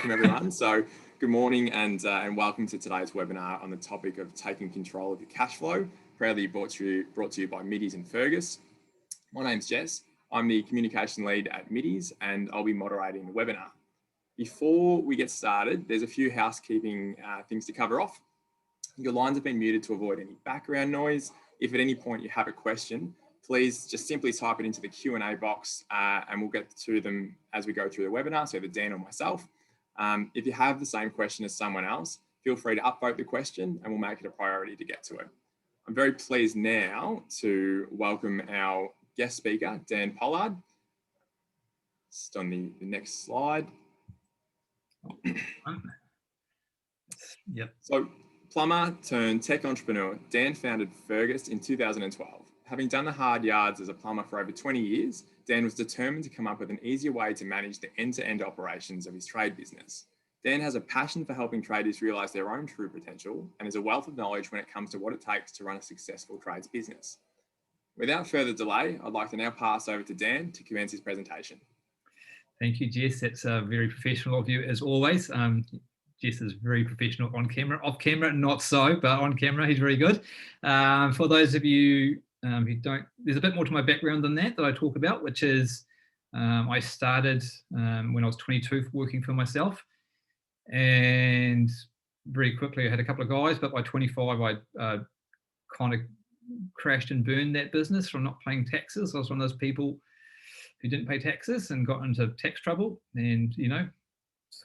welcome everyone. So good morning and welcome to today's webinar on the topic of taking control of your cash flow, proudly brought to you by Middies and Fergus. My name's Jess. I'm the communication lead at Middies and I'll be moderating the webinar. Before we get started, there's a few housekeeping things to cover off. Your lines have been muted to avoid any background noise. If at any point you have a question, please just simply type it into the Q&A box and we'll get to them as we go through the webinar, so either Dan or myself. If you have the same question as someone else, feel free to upvote the question and we'll make it a priority to get to it. I'm very pleased now to welcome our guest speaker, Dan Pollard. Just on the next slide. Yep. So, plumber turned tech entrepreneur, Dan founded Fergus in 2012. Having done the hard yards as a plumber for over 20 years, Dan was determined to come up with an easier way to manage the end-to-end operations of his trade business. Dan has a passion for helping tradies realise their own true potential and is a wealth of knowledge when it comes to what it takes to run a successful trades business. Without further delay, I'd like to now pass over to Dan to commence his presentation. Thank you, Jess. That's very professional of you as always. Jess is very professional on camera. Off camera, not so, but on camera, he's very good. For those of you who don't, there's a bit more to my background than that I talk about, which is I started when I was 22 working for myself, and very quickly I had a couple of guys, but by 25 I kind of crashed and burned that business from not paying taxes. I was one of those people who didn't pay taxes and got into tax trouble, and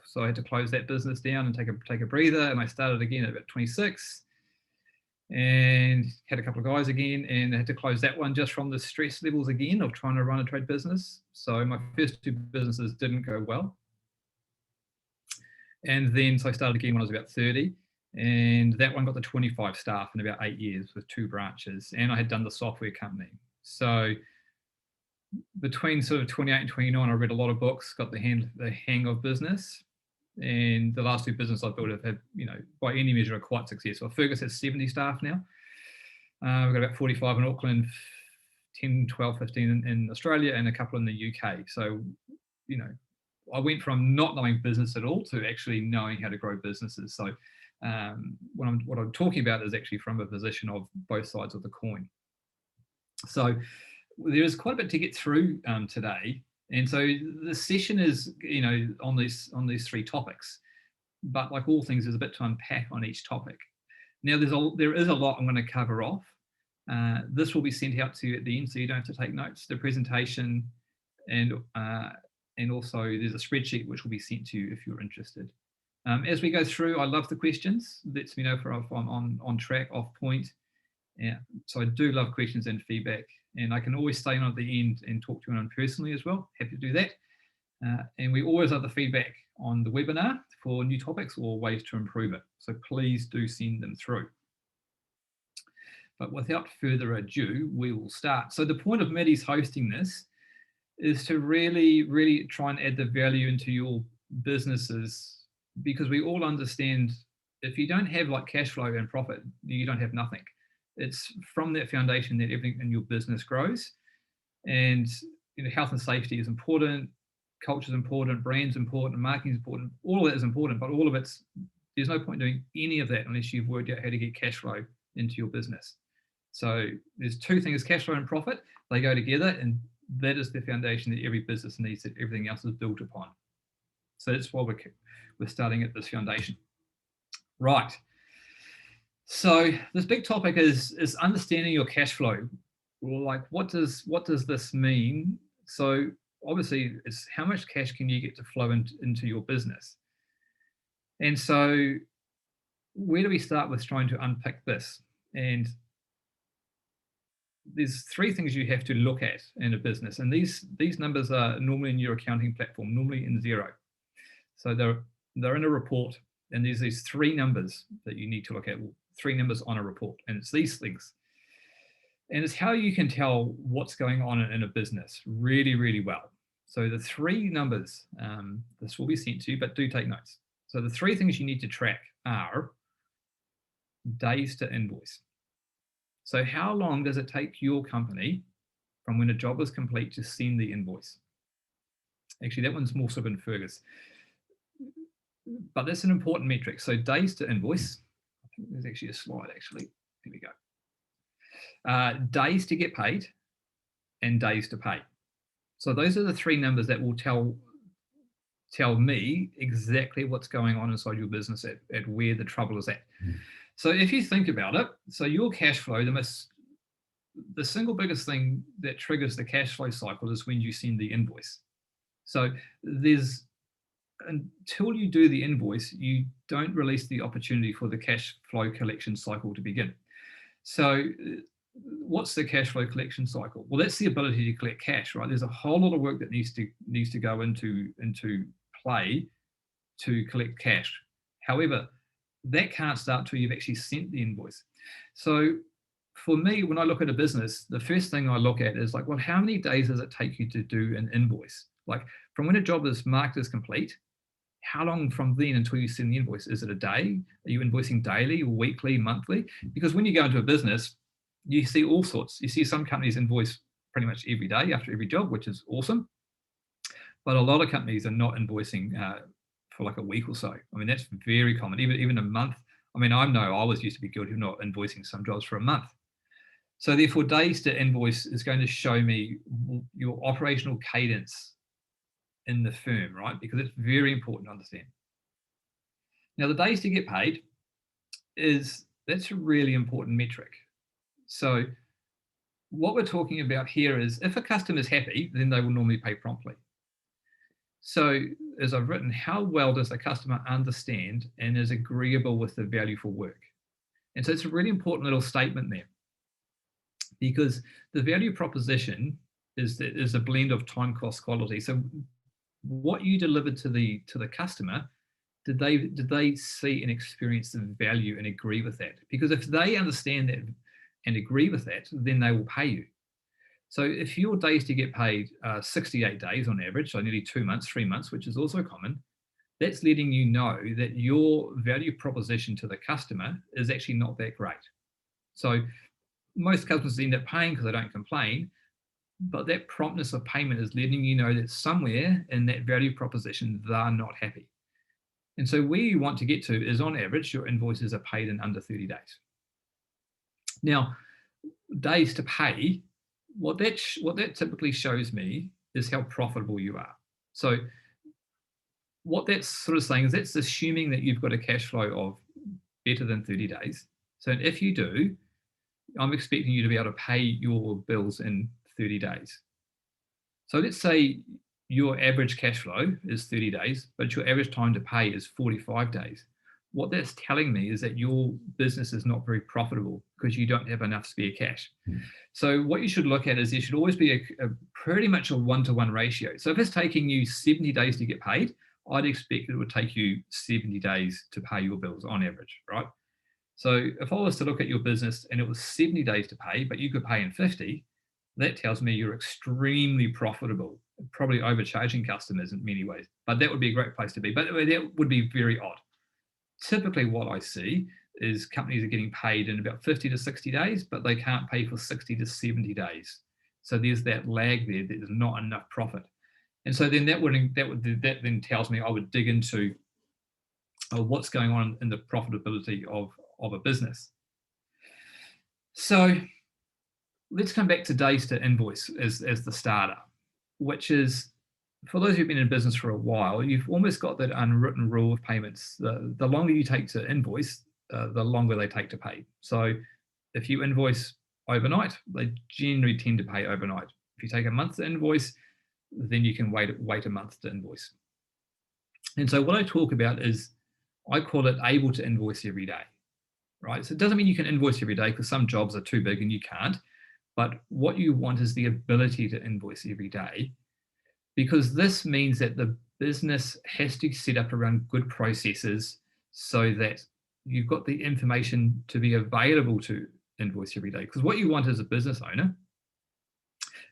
so I had to close that business down and take a breather, and I started again at about 26 and had a couple of guys again, and I had to close that one just from the stress levels again of trying to run a trade business. So my first two businesses didn't go well, and then so I started again when I was about 30, and that one got to 25 staff in about 8 years with 2 branches, and I had done the software company. So between sort of 28 and 29, I read a lot of books, got the hang of business, and the last 2 businesses I built have had, by any measure, are quite successful. Fergus has 70 staff now. We've got about 45 in Auckland, 10, 12, 15 in Australia, and a couple in the UK. So, I went from not knowing business at all to actually knowing how to grow businesses. So what I'm talking about is actually from a position of both sides of the coin. So there is quite a bit to get through today. And so the session is, on these 3 topics, but like all things, there's a bit to unpack on each topic. Now, there is a lot I'm going to cover off. This will be sent out to you at the end, so you don't have to take notes. The presentation and also there's a spreadsheet which will be sent to you if you're interested. As we go through, I love the questions. Lets me know if I'm on track, off point. Yeah, so I do love questions and feedback. And I can always stay on at the end and talk to anyone personally as well. Happy to do that. And we always have the feedback on the webinar for new topics or ways to improve it. So please do send them through. But without further ado, we will start. So the point of Middies hosting this is to really, really try and add the value into your businesses, because we all understand if you don't have like cash flow and profit, you don't have nothing. It's from that foundation that everything in your business grows. And health and safety is important, culture is important, brand's important, marketing is important. All of that is important, but all of there's no point doing any of that unless you've worked out how to get cash flow into your business. So there's 2 things, cash flow and profit. They go together, and that is the foundation that every business needs, that everything else is built upon. So that's why we're starting at this foundation. Right. So this big topic is understanding your cash flow. Like, what does this mean? So obviously, it's how much cash can you get to flow into your business. And so where do we start with trying to unpick this? And there's 3 things you have to look at in a business. And these numbers are normally in your accounting platform, normally in Xero. So they're in a report, and there's these 3 numbers that you need to look at. 3 numbers on a report, and it's these things. And it's how you can tell what's going on in a business really, really well. So the 3 numbers, this will be sent to you, but do take notes. So the 3 things you need to track are days to invoice. So how long does it take your company from when a job is complete to send the invoice? Actually, that one's more so in Fergus. but that's an important metric. So days to invoice, I think there's actually a slide actually, here we go. Days to get paid and days to pay. So those are the three numbers that will tell me exactly what's going on inside your business at where the trouble is at. So if you think about it, so your cash flow, the single biggest thing that triggers the cash flow cycle is when you send the invoice. So until you do the invoice, you don't release the opportunity for the cash flow collection cycle to begin. So what's the cash flow collection cycle? Well, that's the ability to collect cash, right? There's a whole lot of work that needs to go into play to collect cash. However, that can't start till you've actually sent the invoice. So for me, when I look at a business, the first thing I look at is like, well, how many days does it take you to do an invoice? Like from when a job is marked as complete, how long from then until you send the invoice? Is it a day? Are you invoicing daily, weekly, monthly? Because when you go into a business, you see all sorts. You see some companies invoice pretty much every day after every job, which is awesome. But a lot of companies are not invoicing for like a week or so. I mean, that's very common, even a month. I mean, I know I was used to be guilty of not invoicing some jobs for a month. So therefore, days to invoice is going to show me your operational cadence in the firm, right? Because it's very important to understand. Now, the days to get paid that's a really important metric. So what we're talking about here is if a customer is happy, then they will normally pay promptly. So as I've written, how well does the customer understand and is agreeable with the value for work? And so it's a really important little statement there, because the value proposition is a blend of time, cost, quality. So what you delivered to the customer, did they see and experience the value and agree with that? Because if they understand that and agree with that, then they will pay you. So if your days to get paid are 68 days on average, so nearly 2 months, 3 months, which is also common, that's letting you know that your value proposition to the customer is actually not that great. So most customers end up paying because they don't complain, but that promptness of payment is letting you know that somewhere in that value proposition, they're not happy. And so where you want to get to is on average, your invoices are paid in under 30 days. Now, days to pay, what that typically shows me is how profitable you are. So what that's sort of saying is that's assuming that you've got a cash flow of better than 30 days. So if you do, I'm expecting you to be able to pay your bills in 30 days. So let's say your average cash flow is 30 days, but your average time to pay is 45 days. What that's telling me is that your business is not very profitable because you don't have enough spare cash. So what you should look at is there should always be a pretty much a 1-to-1 ratio. So if it's taking you 70 days to get paid, I'd expect it would take you 70 days to pay your bills on average, right? So if I was to look at your business and it was 70 days to pay, but you could pay in 50, that tells me you're extremely profitable, probably overcharging customers in many ways. But that would be a great place to be. But that would be very odd. Typically what I see is companies are getting paid in about 50 to 60 days, but they can't pay for 60 to 70 days. So there's that lag there. There's not enough profit. And so then that then tells me I would dig into what's going on in the profitability of a business. So let's come back to days to invoice as the starter, which is, for those who've been in business for a while, you've almost got that unwritten rule of payments. The longer you take to invoice, the longer they take to pay. So if you invoice overnight, they generally tend to pay overnight. If you take a month to invoice, then you can wait a month to invoice. And so what I talk about is, I call it able to invoice every day, right? So it doesn't mean you can invoice every day because some jobs are too big and you can't. But what you want is the ability to invoice every day, because this means that the business has to set up around good processes so that you've got the information to be available to invoice every day. Because what you want as a business owner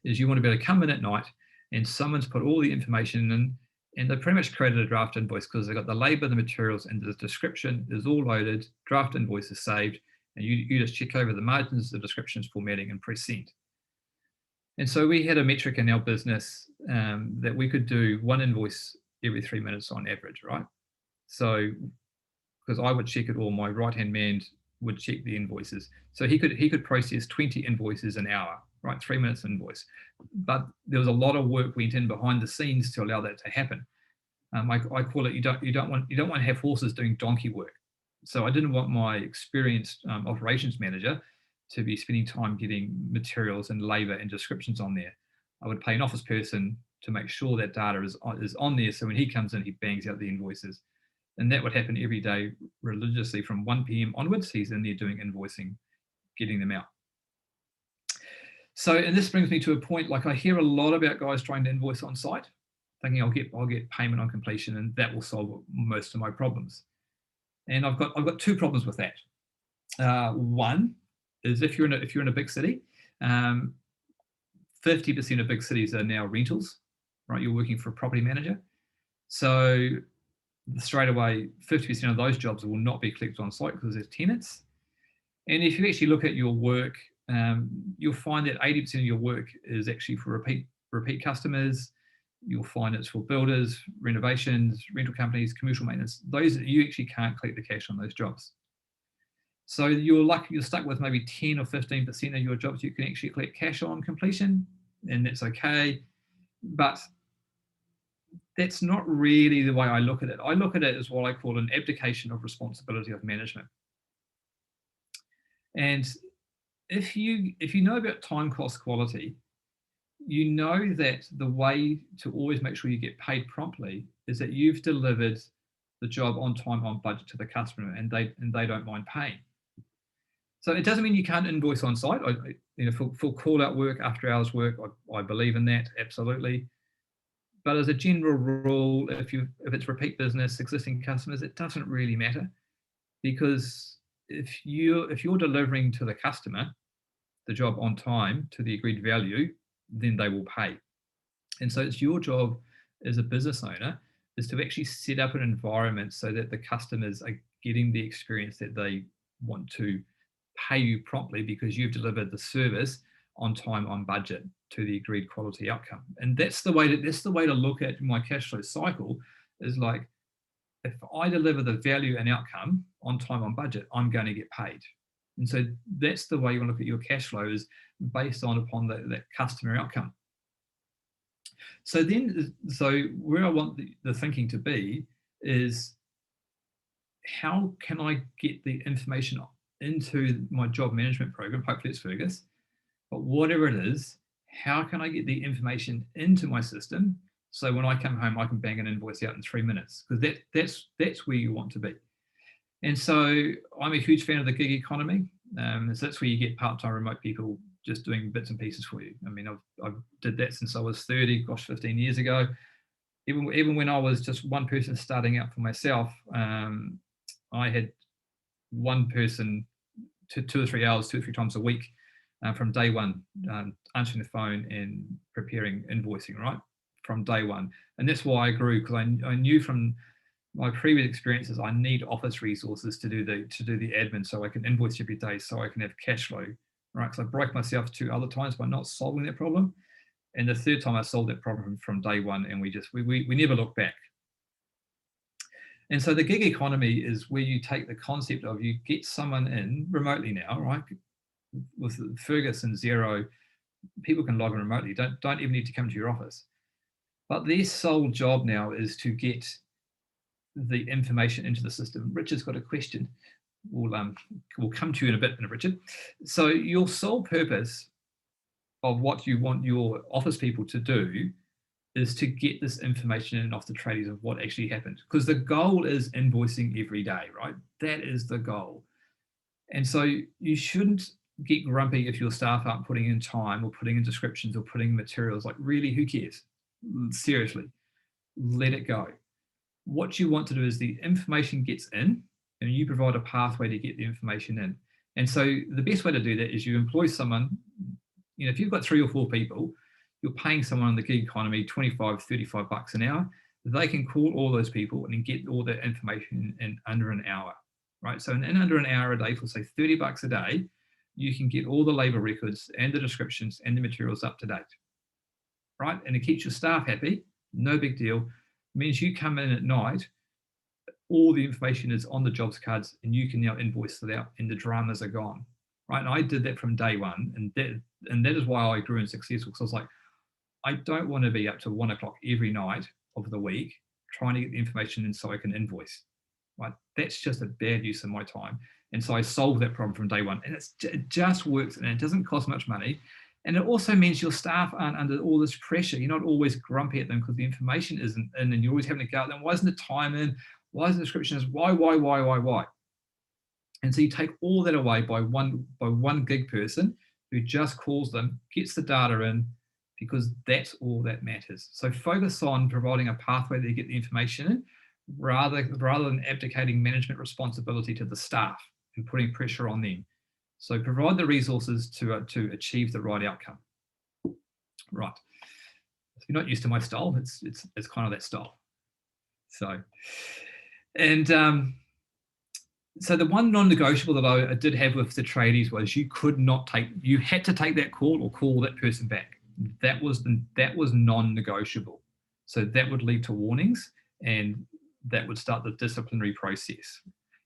is you want to be able to come in at night and someone's put all the information in and they pretty much created a draft invoice because they've got the labor, the materials, and the description is all loaded, draft invoice is saved, and you just check over the margins, the descriptions, formatting, and press send. And so we had a metric in our business that we could do one invoice every 3 minutes on average, right? So, because I would check it all, my right-hand man would check the invoices. So he could process 20 invoices an hour, right? 3 minutes invoice. But there was a lot of work went in behind the scenes to allow that to happen. I call it you don't want to have horses doing donkey work. So I didn't want my experienced operations manager to be spending time getting materials and labor and descriptions on there. I would pay an office person to make sure that data is on there. So when he comes in, he bangs out the invoices. And that would happen every day religiously from 1 p.m. onwards. He's in there doing invoicing, getting them out. So, and this brings me to a point, like I hear a lot about guys trying to invoice on site, thinking I'll get payment on completion and that will solve most of my problems. And I've got two problems with that. One is if you're in a big city, 50% of big cities are now rentals, right? You're working for a property manager. So straight away, 50% of those jobs will not be collected on site because there's tenants. And if you actually look at your work, you'll find that 80% of your work is actually for repeat customers. You'll find it's for builders, renovations, rental companies, commercial maintenance. Those you actually can't collect the cash on those jobs. So you're stuck with maybe 10 or 15% of your jobs you can actually collect cash on completion, and that's okay. But that's not really the way I look at it. I look at it as what I call an abdication of responsibility of management. And if you know about time cost quality, you know that the way to always make sure you get paid promptly is that you've delivered the job on time, on budget to the customer, and they don't mind paying. So it doesn't mean you can't invoice on site. For call out work, after hours work, I believe in that, absolutely. But as a general rule, if it's repeat business, existing customers, it doesn't really matter, because if you're delivering to the customer the job on time to the agreed value, then they will pay. And so it's your job as a business owner is to actually set up an environment so that the customers are getting the experience that they want to pay you promptly because you've delivered the service on time, on budget to the agreed quality outcome. And that's the way to look at my cash flow cycle, is like, if I deliver the value and outcome on time, on budget, I'm going to get paid. And so that's the way you want to look at your cash flow, is based upon that customer outcome. So where I want the thinking to be is, how can I get the information into my job management program? Hopefully it's Fergus, but whatever it is, how can I get the information into my system so when I come home I can bang an invoice out in 3 minutes? Because that's where you want to be. And so I'm a huge fan of the gig economy. So that's where you get part-time remote people just doing bits and pieces for you. I mean, I've did that since I was 30, 15 years ago. Even when I was just one person starting out for myself, I had one person to 2 or 3 hours, 2 or 3 times a week from day one, answering the phone and preparing invoicing, right, from day one. And that's why I grew, because I knew from my previous experiences, I need office resources to do the admin, so I can invoice every day, so I can have cash flow, right? Because I broke myself 2 other times by not solving that problem, and the third time I solved that problem from day one, and we never looked back. And so the gig economy is where you take the concept of, you get someone in remotely now, right? With Fergus and Xero, people can log in remotely. Don't even need to come to your office. But their sole job now is to get the information into the system. Richard's got a question. We'll come to you in a bit, Richard. So your sole purpose of what you want your office people to do is to get this information in off the tradies of what actually happened. Because the goal is invoicing every day, right? That is the goal. And so you shouldn't get grumpy if your staff aren't putting in time or putting in descriptions or putting in materials. Like, really, who cares? Seriously, let it go. What you want to do is the information gets in, and you provide a pathway to get the information in. And so the best way to do that is you employ someone. If you've got 3 or 4 people, you're paying someone in the gig economy $25-35 an hour. They can call all those people and get all that information in under an hour, right? So in under an hour a day, for say $30 a day, you can get all the labor records and the descriptions and the materials up to date, right? And it keeps your staff happy, no big deal. It means you come in at night all the information is on the jobs cards, and you can now invoice it out, and the dramas are gone, right? And I did that from day one, and that is why I grew and successful, because I was like, I don't want to be up to 1 o'clock every night of the week trying to get the information in so I can invoice, right? That's just a bad use of my time. And so I solved that problem from day one, and it just works, and it doesn't cost much money. And it also means your staff aren't under all this pressure. You're not always grumpy at them because the information isn't in, and you're always having to go out there. Why isn't the time in? Why isn't the description? Why? And so you take all that away by one gig person who just calls them, gets the data in, because that's all that matters. So focus on providing a pathway to get the information in, rather than abdicating management responsibility to the staff and putting pressure on them. So provide the resources to achieve the right outcome. Right. If you're not used to my style, it's kind of that style. So, and so the one non-negotiable that I did have with the tradies was you had to take that call or call that person back. That was non-negotiable. So that would lead to warnings, and that would start the disciplinary process.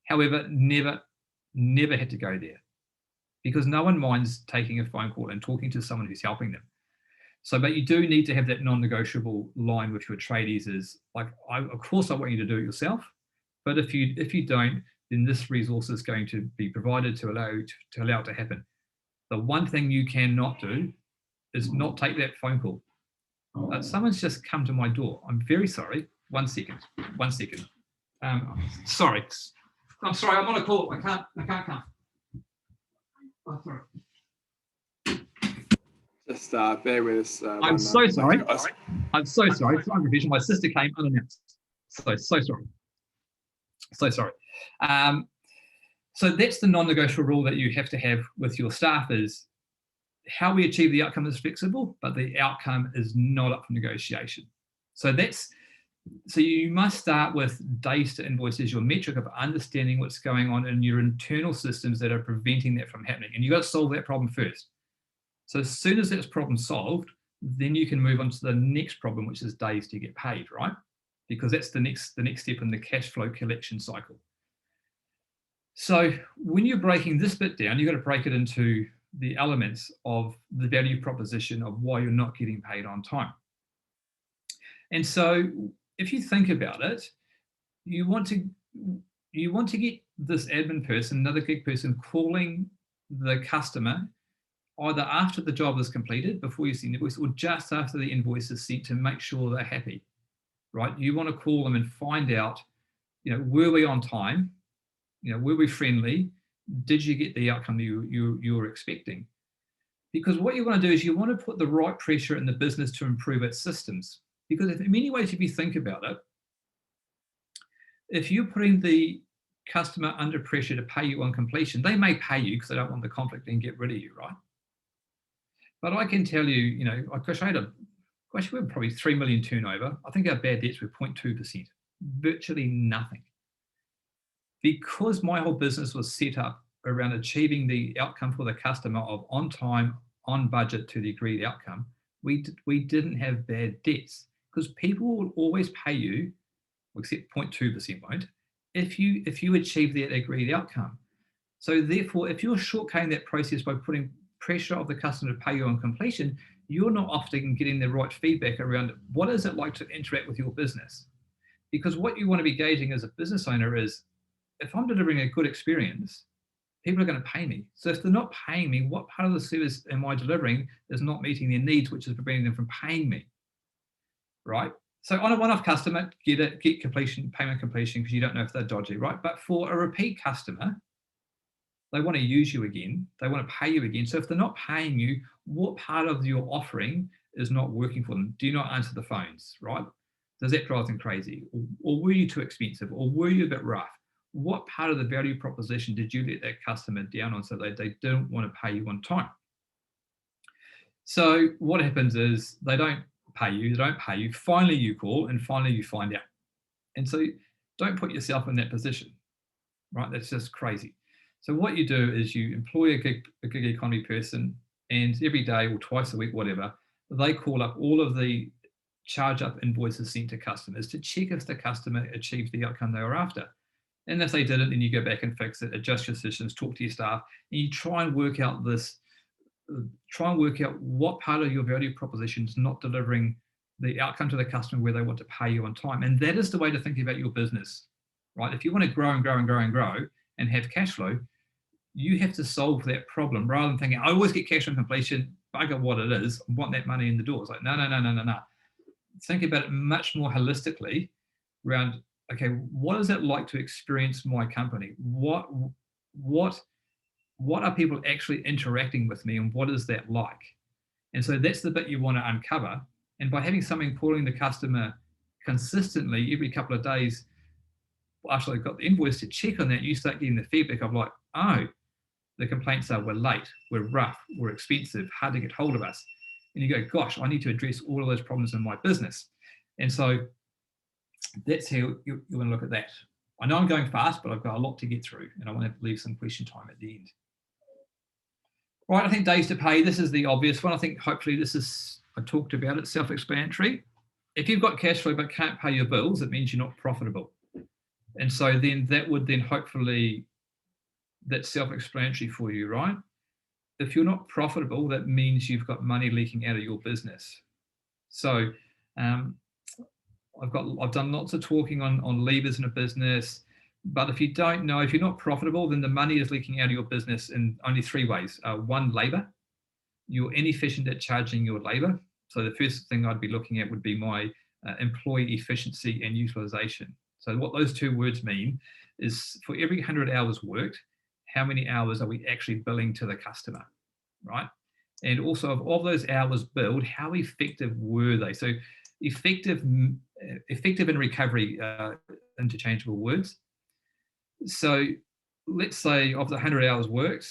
However, never had to go there, because no one minds taking a phone call and talking to someone who's helping them. So, but you do need to have that non-negotiable line with your tradies is like, of course I want you to do it yourself, but if you don't, then this resource is going to be provided to allow it to happen. The one thing you cannot do is not take that phone call. Someone's just come to my door. I'm very sorry. One second. Sorry. I'm sorry. I'm on a call. I can't come. Oh, sorry. Just bear with us. I'm so sorry. I'm so sorry. It's unprofessional. My sister came unannounced. So sorry. So that's the non-negotiable rule that you have to have with your staff is how we achieve the outcome is flexible, but the outcome is not up for negotiation. So you must start with days to invoice as your metric of understanding what's going on in your internal systems that are preventing that from happening. And you've got to solve that problem first. So as soon as that's problem solved, then you can move on to the next problem, which is days to get paid, right? Because that's the next step in the cash flow collection cycle. So when you're breaking this bit down, you've got to break it into the elements of the value proposition of why you're not getting paid on time. And so if you think about it, you want to get this admin person, another gig person, calling the customer either after the job is completed, before you send the invoice, or just after the invoice is sent to make sure they're happy, right? You want to call them and find out, were we on time? Were we friendly? Did you get the outcome you were expecting? Because what you want to do is you want to put the right pressure in the business to improve its systems. Because in many ways, if you think about it, if you're putting the customer under pressure to pay you on completion, they may pay you because they don't want the conflict and get rid of you, right? But I can tell you, we had probably 3 million turnover. I think our bad debts were 0.2%, virtually nothing. Because my whole business was set up around achieving the outcome for the customer of on time, on budget to the agreed outcome, we didn't have bad debts, because people will always pay you, except 0.2% won't, if you achieve that agreed outcome. So therefore, if you're shortcutting that process by putting pressure of the customer to pay you on completion, you're not often getting the right feedback around what is it like to interact with your business. Because what you want to be gauging as a business owner is, if I'm delivering a good experience, people are going to pay me. So if they're not paying me, what part of the service am I delivering is not meeting their needs, which is preventing them from paying me, right? So on a one-off customer, get payment completion, because you don't know if they're dodgy, right? But for a repeat customer, they want to use you again. They want to pay you again. So if they're not paying you, what part of your offering is not working for them? Do you not answer the phones, right? Does that drive them crazy? Or were you too expensive? Or were you a bit rough? What part of the value proposition did you let that customer down on so they don't want to pay you on time? So what happens is they don't pay you, finally you call, and finally you find out. And so don't put yourself in that position, right? That's just crazy. So what you do is you employ a gig economy person, and every day or twice a week, whatever, they call up all of the charge up invoices sent to customers to check if the customer achieved the outcome they were after. And if they didn't, then you go back and fix it, adjust your systems, talk to your staff, and you try and work out what part of your value proposition is not delivering the outcome to the customer where they want to pay you on time. And that is the way to think about your business, right? If you want to grow and grow and grow and grow and have cash flow, you have to solve that problem rather than thinking, I always get cash on completion, bugger what it is, I want that money in the door. It's like, no. Think about it much more holistically around, okay, what is it like to experience my company? What are people actually interacting with me, and what is that like? And so that's the bit you want to uncover. And by having something calling the customer consistently every couple of days, after they've got the invoice to check on that, you start getting the feedback of like, oh, the complaints are we're late, we're rough, we're expensive, hard to get hold of us. And you go, gosh, I need to address all of those problems in my business. And so that's how you want to look at that. I know I'm going fast, but I've got a lot to get through, and I want to leave some question time at the end. Right, I think days to pay, this is the obvious one. I think hopefully this is, I talked about it, self-explanatory. If you've got cash flow but can't pay your bills, it means you're not profitable. And so then that would then hopefully, that's self-explanatory for you, right? If you're not profitable, that means you've got money leaking out of your business. So I've done lots of talking on levers in a business, but if you don't know, if you're not profitable, then the money is leaking out of your business in only three ways. One, labor. You're inefficient at charging your labor. So the first thing I'd be looking at would be my employee efficiency and utilization. So what those two words mean is for every 100 hours worked, how many hours are we actually billing to the customer, right? And also of those hours billed, how effective were they? So effective and recovery, interchangeable words. So let's say of the 100 hours worked,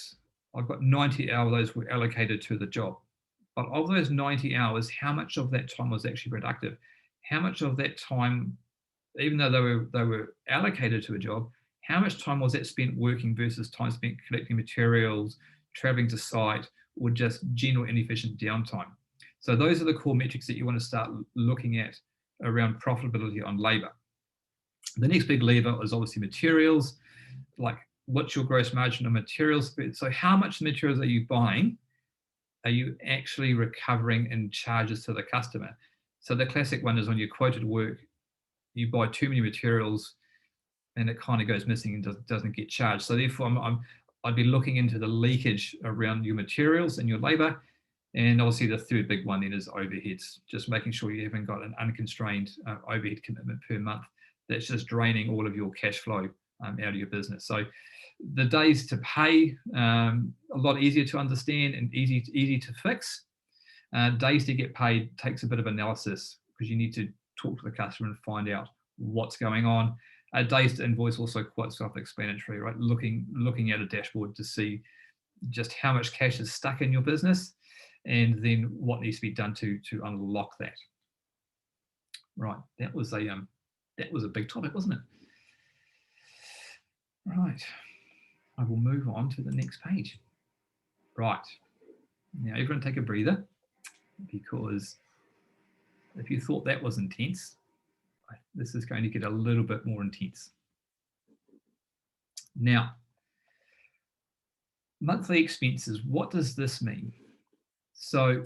I've got 90 hours of those were allocated to the job. But of those 90 hours, how much of that time was actually productive? How much of that time, even though they were allocated to a job, how much time was that spent working versus time spent collecting materials, traveling to site, or just general inefficient downtime? So those are the core metrics that you want to start looking at around profitability on labor. The next big lever is obviously materials, like what's your gross margin on materials? So how much materials are you buying? Are you actually recovering in charges to the customer? So the classic one is when you quoted work, you buy too many materials and it kind of goes missing and doesn't get charged. So therefore, I'd be looking into the leakage around your materials and your labor. And obviously the third big one then is overheads, just making sure you haven't got an unconstrained overhead commitment per month that's just draining all of your cash flow out of your business. So the days to pay, a lot easier to understand and easy to fix. Days to get paid takes a bit of analysis because you need to talk to the customer and find out what's going on. Days to invoice also quite self-explanatory, right? Looking at a dashboard to see just how much cash is stuck in your business and then what needs to be done to unlock that. Right, that was a big topic, wasn't it? Right, I will move on to the next page. Right, now everyone take a breather, because if you thought that was intense, this is going to get a little bit more intense. Now, monthly expenses, what does this mean? So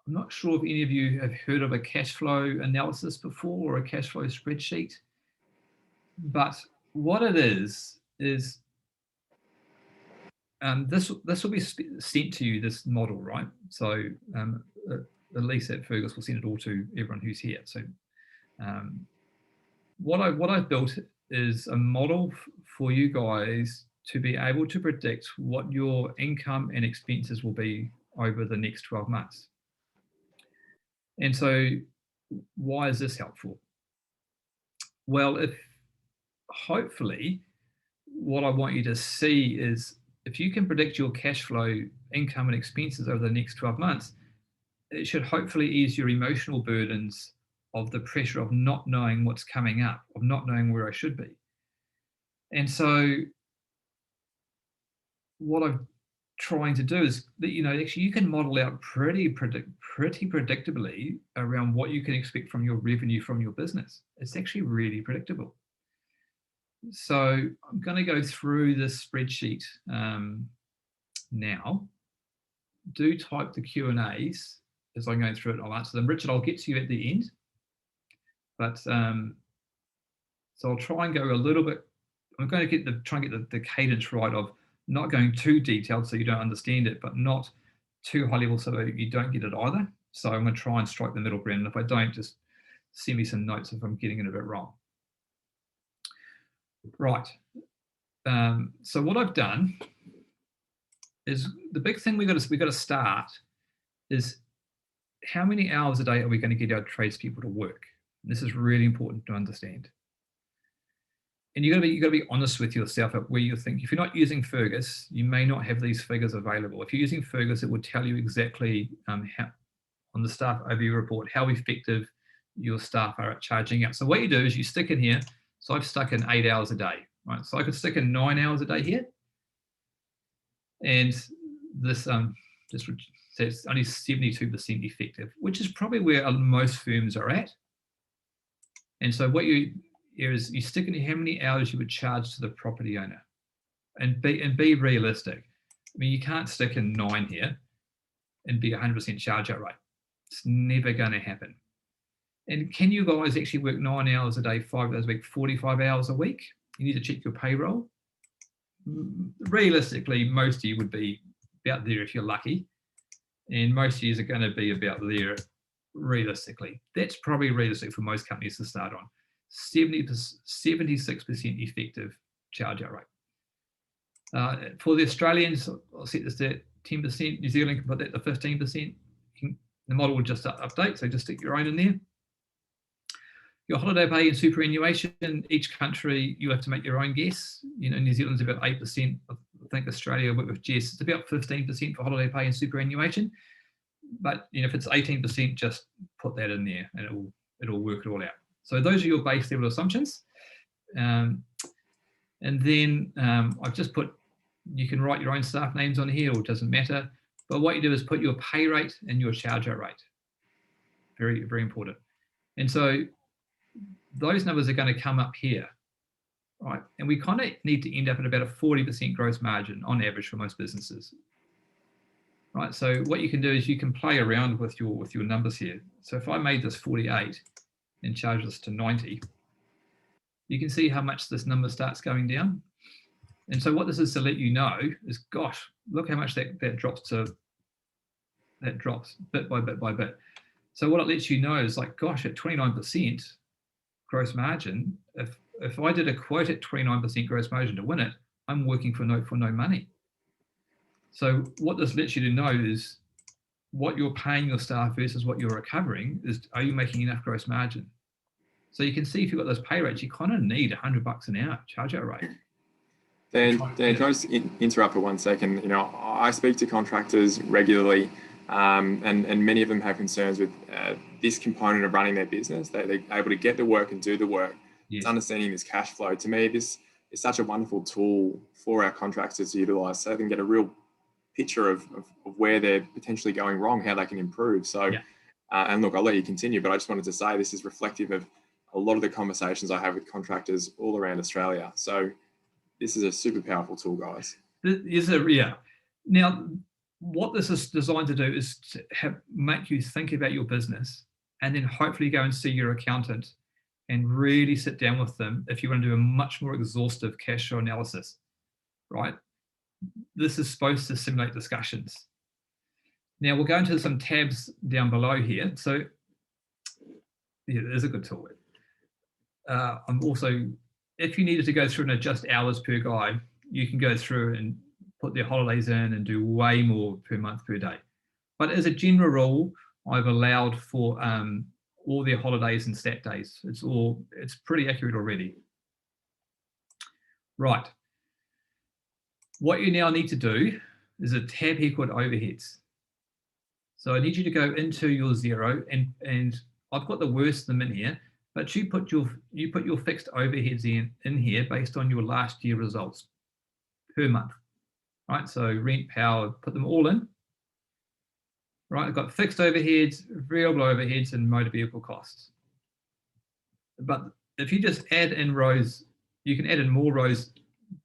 I'm not sure if any of you have heard of a cash flow analysis before or a cash flow spreadsheet, but what it is this will be sent to you, this model, right? So at least at Fergus will send it all to everyone who's here. So what I've built is a model for you guys to be able to predict what your income and expenses will be over the next 12 months. And so why is this helpful? Well, hopefully what I want you to see is if you can predict your cash flow, income and expenses over the next 12 months, it should hopefully ease your emotional burdens of the pressure of not knowing what's coming up, of not knowing where I should be. And so what I've trying to do is that, actually you can model out pretty predictably around what you can expect from your revenue from your business. It's actually really predictable. So I'm going to go through this spreadsheet now. Do type the Q&As as I'm going through it. I'll answer them. Richard, I'll get to you at the end. But so I'll try and go a little bit. I'm going to try and get the cadence right of not going too detailed so you don't understand it, but not too high level so you don't get it either. So I'm going to try and strike the middle ground. And if I don't, just send me some notes if I'm getting it a bit wrong. Right. So what I've done is the big thing we've got to start is how many hours a day are we going to get our tradespeople to work? And this is really important to understand. And you got to be honest with yourself at where you think. If you're not using Fergus, you may not have these figures available. If you're using Fergus, it will tell you exactly how, on the staff overview report, how effective your staff are at charging out. So what you do is you stick in here. So I've stuck in 8 hours a day, right? So I could stick in 9 hours a day here. And this says only 72% effective, which is probably where most firms are at. And so what you stick in how many hours you would charge to the property owner, and be realistic. I mean, you can't stick in 9 here and be 100% charge out rate. It's never going to happen. And can you guys actually work 9 hours a day, 5 days a week, 45 hours a week? You need to check your payroll. Realistically, most of you would be about there if you're lucky, and most of you are going to be about there realistically. That's probably realistic for most companies to start on. 76% effective charge out rate. For the Australians, I'll set this at 10%. New Zealand can put that to 15%. The model will just update, so just stick your own in there. Your holiday pay and superannuation, each country, you have to make your own guess. New Zealand's about 8%. I think Australia, with Jess, it's about 15% for holiday pay and superannuation. But if it's 18%, just put that in there and it'll work it all out. So those are your base level assumptions. And then I've just put, you can write your own staff names on here, or it doesn't matter. But what you do is put your pay rate and your charge out rate. Very, very important. And so those numbers are going to come up here, right? And we kind of need to end up at about a 40% gross margin on average for most businesses, right? So what you can do is you can play around with your numbers here. So if I made this 48 and charge this to 90, you can see how much this number starts going down. And so what this is to let you know is, gosh, look how much that drops bit by bit by bit. So what it lets you know is like, gosh, at 29% gross margin, if I did a quote at 29% gross margin to win it, I'm working for no money. So what this lets you to know is what you're paying your staff versus what you're recovering is, are you making enough gross margin? So you can see if you've got those pay rates, you kind of need $100 an hour charge out rate. Dan, can I just interrupt for 1 second? I speak to contractors regularly, and many of them have concerns with this component of running their business. They're able to get the work and do the work. Yes. It's understanding this cash flow. To me, this is such a wonderful tool for our contractors to utilize, so they can get a real picture of where they're potentially going wrong, how they can improve. So, yeah. And look, I'll let you continue, but I just wanted to say this is reflective of a lot of the conversations I have with contractors all around Australia. So this is a super powerful tool, guys. Yeah. Now, what this is designed to do is to make you think about your business, and then hopefully go and see your accountant and really sit down with them if you want to do a much more exhaustive cash flow analysis, right? This is supposed to simulate discussions. Now we'll go into some tabs down below here. So yeah, it is a good tool. I'm also, if you needed to go through and adjust hours per guy, you can go through and put their holidays in and do way more per month, per day. But as a general rule, I've allowed for all their holidays and stat days. It's pretty accurate already. Right. What you now need to do is a tab here called overheads. So I need you to go into your zero, and I've got the worst of them in here, but you put your fixed overheads in here based on your last year results per month. right? So rent, power, put them all in, right? I've got fixed overheads, variable overheads, and motor vehicle costs. But if you just add in rows, you can add in more rows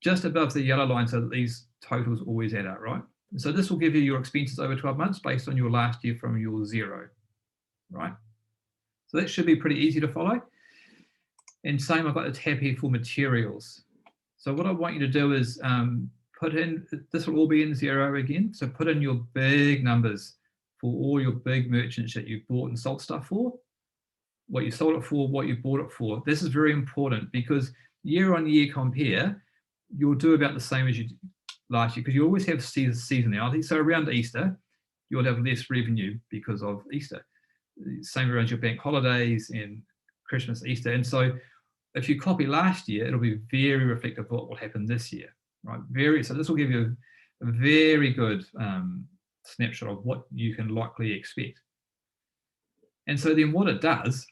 just above the yellow line so that these totals always add up, right? So this will give you your expenses over 12 months based on your last year from your zero, right? So that should be pretty easy to follow. And same, I've got a tab here for materials. So what I want you to do is put in, this will all be in zero again. So put in your big numbers for all your big merchants that you've bought and sold stuff for, what you sold it for, what you bought it for. This is very important because year on year compare, you'll do about the same as you did last year because you always have seasonality. So around Easter, you'll have less revenue because of Easter. Same around your bank holidays and Christmas, Easter. And so if you copy last year, it'll be very reflective of what will happen this year, right? So this will give you a very good snapshot of what you can likely expect. And so then what it does,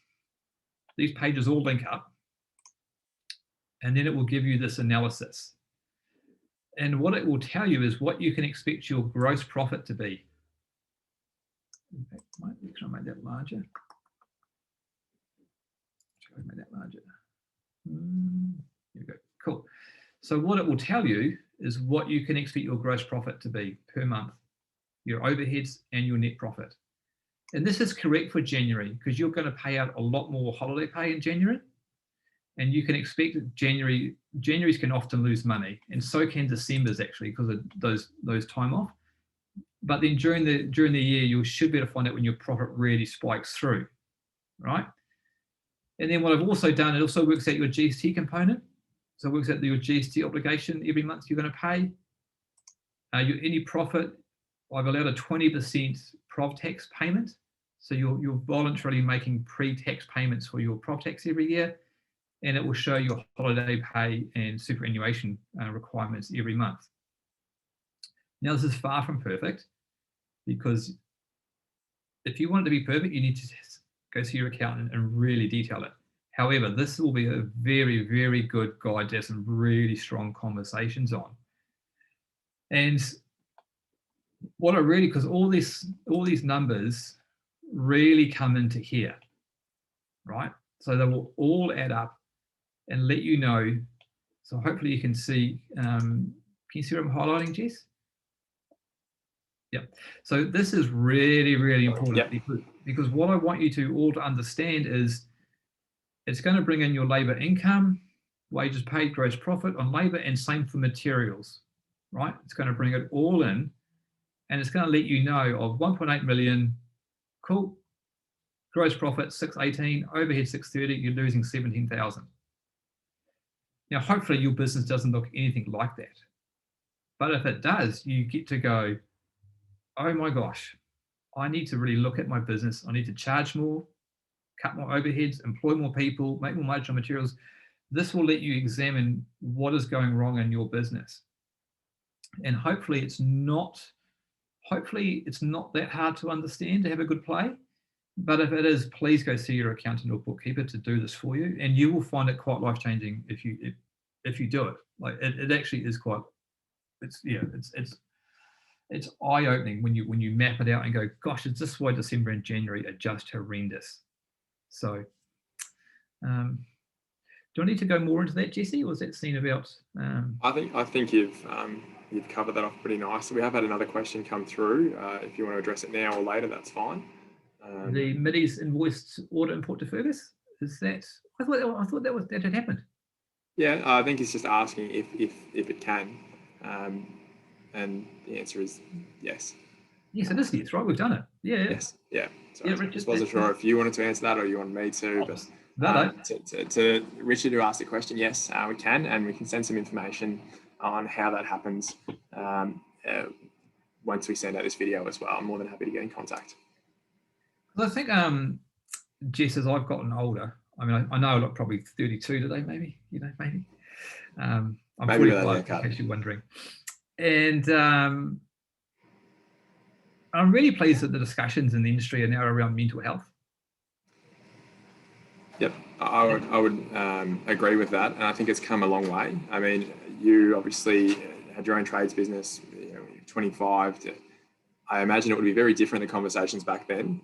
these pages all link up, and then it will give you this analysis. And what it will tell you is what you can expect your gross profit to be. In fact, I might try and make that larger. Try and make that larger. Here we go. Cool. So what it will tell you is what you can expect your gross profit to be per month, your overheads and your net profit. And this is correct for January because you're going to pay out a lot more holiday pay in January. And you can expect that January's can often lose money, and so can December's actually because of those time off. But then during the year, you should be able to find out when your profit really spikes through, right? And then what I've also done, it also works out your GST component. So it works out your GST obligation every month you're going to pay. Any profit, I've allowed a 20% prov tax payment. So you're voluntarily making pre-tax payments for your prov tax every year. And it will show your holiday pay and superannuation requirements every month. Now, this is far from perfect because if you want it to be perfect, you need to go see your accountant and really detail it. However, this will be a very, very good guide to have some really strong conversations on. And what I really, because all these numbers really come into here, right? So they will all add up and let you know. So hopefully you can see, can you see what I'm highlighting, Jess? Yeah. So this is really, really important because what I want you to all to understand is it's going to bring in your labor income, wages paid, gross profit on labor, and same for materials, right? It's going to bring it all in, and it's going to let you know of 1.8 million, cool, gross profit 618, overhead 630, you're losing 17,000. Now, hopefully your business doesn't look anything like that. But if it does, you get to go, oh my gosh, I need to really look at my business. I need to charge more, cut more overheads, employ more people, make more marginal materials. This will let you examine what is going wrong in your business. And hopefully it's not that hard to understand to have a good play. But if it is, please go see your accountant or bookkeeper to do this for you, and you will find it quite life-changing if you do it. Like it actually is quite. It's eye-opening when you map it out and go, gosh, is this why December and January are just horrendous? So, do I need to go more into that, Jesse, or is that seen about? I think you've covered that off pretty nicely. We have had another question come through. If you want to address it now or later, that's fine. The MIDI's invoiced order import to Fergus, is that? I thought that had happened. Yeah, I think it's just asking if it can, and the answer is yes. Yes, it is yes, right? We've done it. Yeah. Yes. Yeah. So yeah, I just wasn't sure if you wanted to answer that or you wanted me to, but to Richard who asked the question, yes, we can, and we can send some information on how that happens once we send out this video as well. I'm more than happy to get in contact. I think, Jess, as I've gotten older, I mean, I know I'm probably 32 today, maybe, maybe. I'm maybe 45, in case you're wondering. And I'm really pleased that the discussions in the industry are now around mental health. Yep, I would agree with that, and I think it's come a long way. I mean, you obviously had your own trades business, 25 to, I imagine it would be very different, the conversations back then,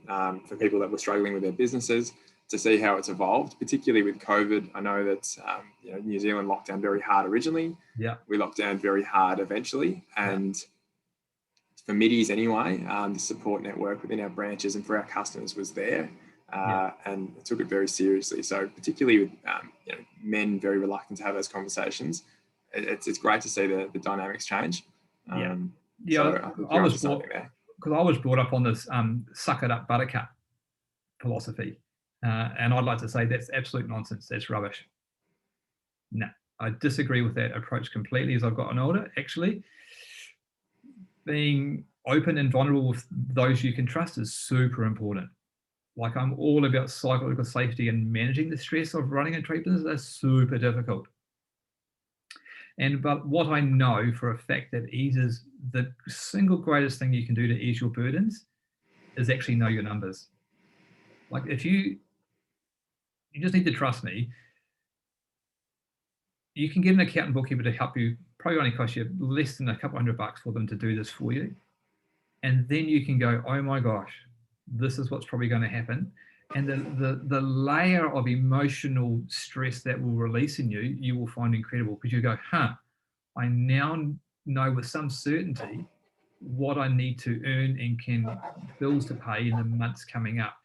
for people that were struggling with their businesses, to see how it's evolved, particularly with COVID. I know that New Zealand locked down very hard originally. Yeah. We locked down very hard eventually. And for middies anyway, the support network within our branches and for our customers was there. And took it very seriously. So particularly with men very reluctant to have those conversations, it's great to see the dynamics change. I was brought up on this suck it up buttercup philosophy, and I'd like to say that's absolute nonsense. That's rubbish. No, I disagree with that approach completely. As I've gotten older, actually, being open and vulnerable with those you can trust is super important. Like, I'm all about psychological safety, and managing the stress of running a trade business is super difficult. But what I know for a fact that eases, the single greatest thing you can do to ease your burdens is actually know your numbers. Like, if you just need to trust me, you can get an accountant bookkeeper to help you, probably only cost you less than a couple $100 for them to do this for you. And then you can go, oh my gosh, this is what's probably going to happen. And the layer of emotional stress that will release in you, you will find incredible, because you go, I now know with some certainty what I need to earn and can bills to pay in the months coming up.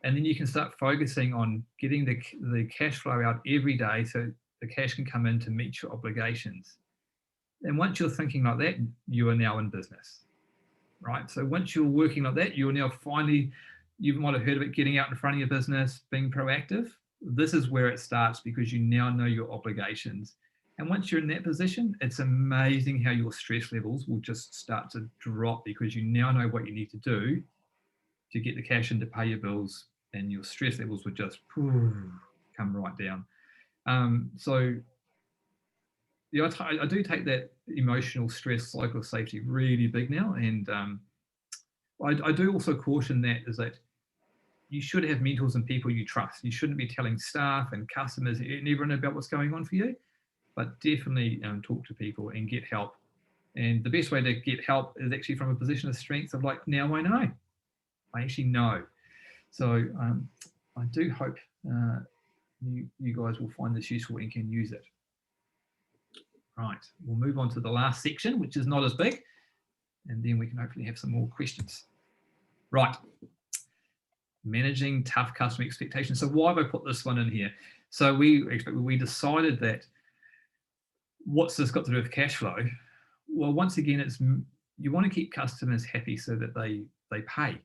And then you can start focusing on getting the cash flow out every day so the cash can come in to meet your obligations. And once you're thinking like that, you are now in business, right? So once you're working like that, you're now finally, you might have heard of it, getting out in front of your business, being proactive. This is where it starts, because you now know your obligations. And once you're in that position, it's amazing how your stress levels will just start to drop, because you now know what you need to do to get the cash in to pay your bills, and your stress levels would just come right down. So I do take that emotional stress cycle of safety really big now. And I do also caution that you should have mentors and people you trust. You shouldn't be telling staff and customers and everyone about what's going on for you, but definitely talk to people and get help. And the best way to get help is actually from a position of strength of, like, now I know. I actually know. So I do hope you guys will find this useful and can use it. Right, we'll move on to the last section, which is not as big, and then we can hopefully have some more questions. Right, managing tough customer expectations. So why have I put this one in here? So we decided that, what's this got to do with cash flow? Well, once again, it's, you want to keep customers happy so that they pay,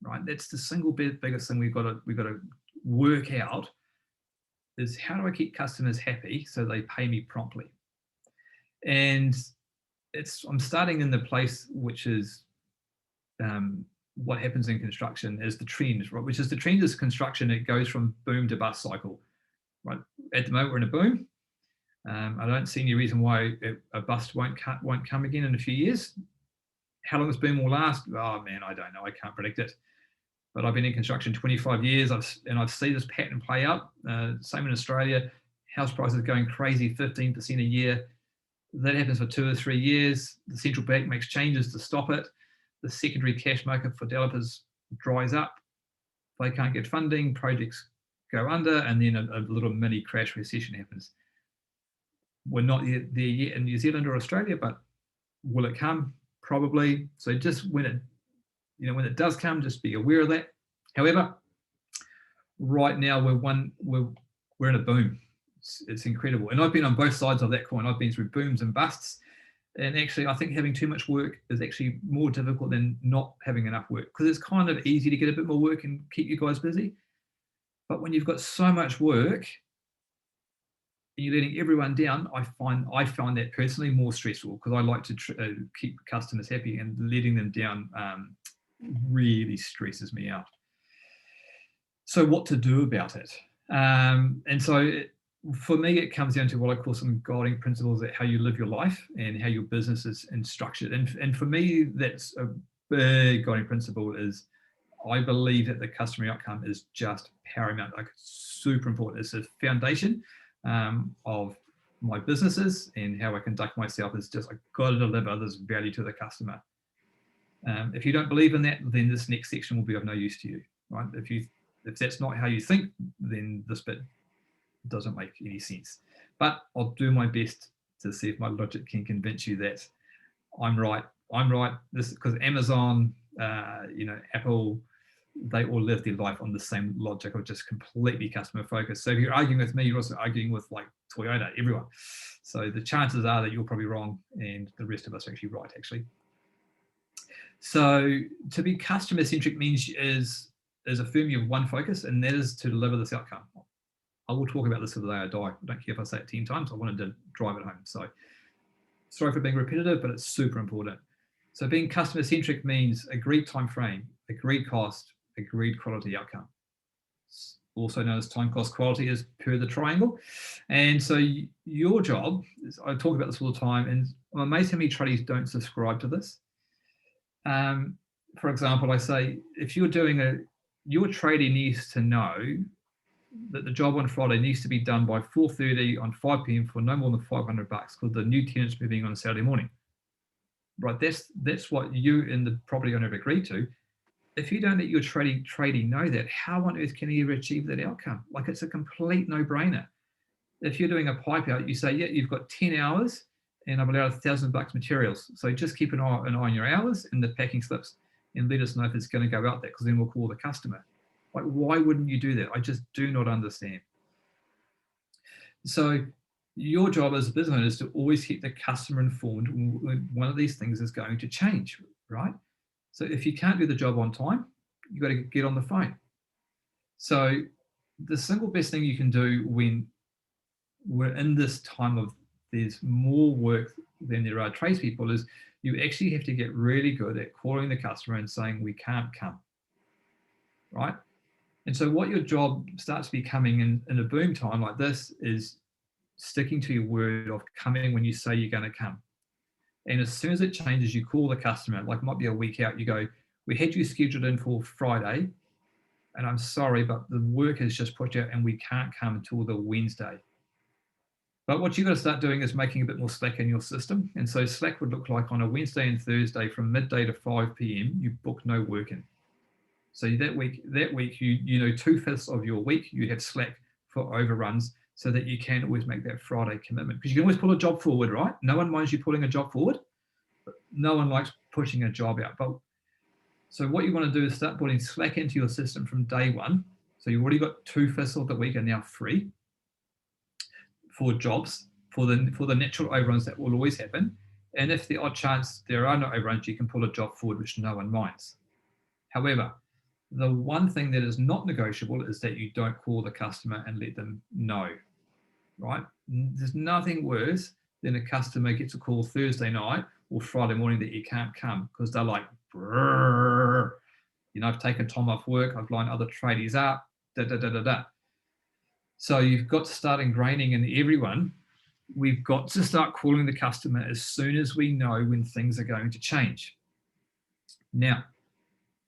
right? That's the single biggest thing we've got to work out, is how do I keep customers happy so they pay me promptly? And I'm starting in the place which is what happens in construction is the trend, right? Which is, the trend is construction. It goes from boom to bust cycle, right? At the moment, we're in a boom. I don't see any reason why a bust won't come again in a few years. How long this boom will last? Oh man, I don't know. I can't predict it. But I've been in construction 25 years, and I've seen this pattern play out. Same in Australia, house prices going crazy, 15% a year. That happens for 2 or 3 years. The central bank makes changes to stop it. The secondary cash market for developers dries up. They can't get funding, projects go under, and then a little mini crash recession happens. We're not there yet in New Zealand or Australia, but will it come? Probably. So just when it does come, just be aware of that. However, right now we're in a boom. It's incredible. And I've been on both sides of that coin. I've been through booms and busts. And actually, I think having too much work is actually more difficult than not having enough work, because it's kind of easy to get a bit more work and keep you guys busy. But when you've got so much work and you're letting everyone down, I find that personally more stressful, because I like to keep customers happy, and letting them down really stresses me out. So what to do about it? And so for me, it comes down to what I call some guiding principles at how you live your life and how your business is structured. And for me, that's a big guiding principle, is I believe that the customer outcome is just paramount, like super important. It's a foundation of my business is and how I conduct myself is just, I've got to deliver this value to the customer. If you don't believe in that, then this next section will be of no use to you, right? If that's not how you think, then this bit doesn't make any sense. But I'll do my best to see if my logic can convince you that I'm right. This because Amazon, Apple, they all live their life on the same logic of just completely customer focused. So if you're arguing with me, you're also arguing with like Toyota, everyone. So the chances are that you're probably wrong and the rest of us are actually right, actually. So to be customer centric means is a firm you have one focus, and that is to deliver this outcome. I will talk about this till the day I die. I don't care if I say it 10 times. I wanted to drive it home. So sorry for being repetitive, but it's super important. So being customer centric means agreed time frame, agreed cost, agreed quality outcome. Also known as time, cost, quality is per the triangle. And so your job, I talk about this all the time, and I'm amazed how many tradies don't subscribe to this. For example, I say, if you're doing your tradie needs to know that the job on Friday needs to be done by 4:30 on 5 p.m. for no more than $500 because the new tenant's moving on Saturday morning. Right, that's what you and the property owner have agreed to. If you don't let your tradie know that, how on earth can he ever achieve that outcome? Like, it's a complete no-brainer. If you're doing a pipe out, you say, yeah, you've got 10 hours and I've allowed $1,000 materials. So just keep an eye on your hours and the packing slips and let us know if it's going to go out there, because then we'll call the customer. Like, why wouldn't you do that? I just do not understand. So your job as a business owner is to always keep the customer informed when one of these things is going to change, right? So if you can't do the job on time, you've got to get on the phone. So the single best thing you can do when we're in this time of there's more work than there are tradespeople is you actually have to get really good at calling the customer and saying, we can't come, right? And so what your job starts becoming in a boom time like this is sticking to your word of coming when you say you're going to come. And as soon as it changes, you call the customer, like it might be a week out, you go, we had you scheduled in for Friday, and I'm sorry, but the work has just put you out and we can't come until the Wednesday. But what you've got to start doing is making a bit more slack in your system. And so slack would look like on a Wednesday and Thursday from midday to 5 p.m, you book no work in. So that week, you know, 2/5 of your week, you have slack for overruns so that you can always make that Friday commitment. Because you can always pull a job forward, right? No one minds you pulling a job forward, but no one likes pushing a job out. But so what you want to do is start putting slack into your system from day one. So you've already got 2/5 of the week are now free for jobs, for the natural overruns that will always happen. And if the odd chance there are no overruns, you can pull a job forward, which no one minds. However, the one thing that is not negotiable is that you don't call the customer and let them know, right? There's nothing worse than a customer gets a call Thursday night or Friday morning that you can't come because they're like, brrr, you know, I've taken time off work, I've lined other tradies up, da, da, da, da, da. So you've got to start ingraining in everyone. We've got to start calling the customer as soon as we know when things are going to change. Now,